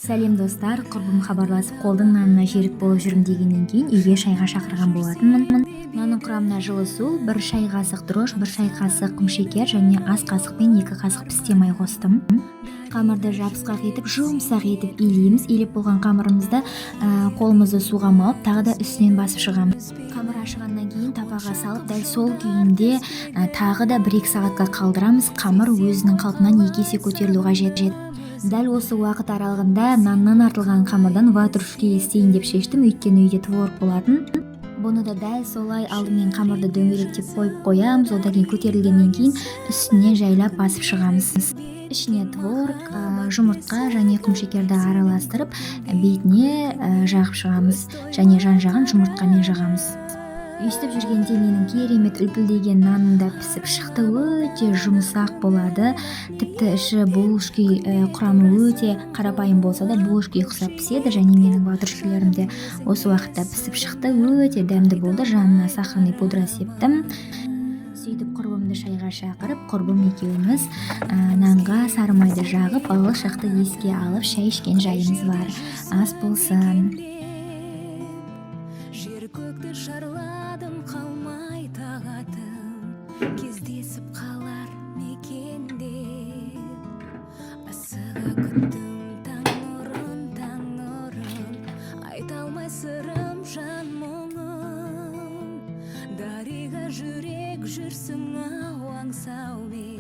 Сәлем достар, құрбым хабарласып қолдың нанына жерік болып жүрмін дегеннен кейін үйге шайға шақырған болатынмын. Нанның құрамына жылы су, 1 шай қасық дрож, 1 шай қасық құмшекер және ас қасықпен 2 қасық пісте май қостым. Қамырды жабысқақ етіп, жұмсақ етіп илейміз. Илеп болған қамырымызды қолымызды суға малып, тағы да үстінен басып шығамыз. Қамыр ашығаннан кейін табаға салып, дәл сол күйінде тағы да 1-2 сағатқа қалдырамыз. Қамыр өзінің қалпынан 2 есе көтерілу қажет. Дәл осы уақыт аралығында наннан артылған қамырдан ватрушки істейін деп шештім, өйткені үйде творог болатын. Бұны да дәл солай алдымен қамырды дөңгелектеп қойып қоямыз, одан кейін көтерілгеннен кейін үстіне жайлап басып шығамыз. Ішіне творог, жұмыртқа және құмшекерді араластырып, бетіне жағып шығамыз және жан-жағын жұмыртқамен жағамыз. Өйстіп жүргенде менің керемет үлпілдеген наным да пісіп шықты, өте жұмсақ болады. Тіпті іші булочки құрамы өте қарапайым болса да булочки ұқсап піседі және менің ватрушкилерім де осы уақытта пісіп шықты, өте дәмді болды. Жанына сахарный пудра септім. Сөйтіп құрбымды шайға шақырып, құрбым екеуміз нанға сары майды жағып, балалық шақты еске алып, шай ішкен жайымыз бар. Ас болсын. Жер көкті шарладым, қалмай тағатым, кездесіп қалар мекенде. Асыға күттім таң нұрын, айта алмай сырым жан мұңым. Дариға жүрек жүрсің ау аңсаумен.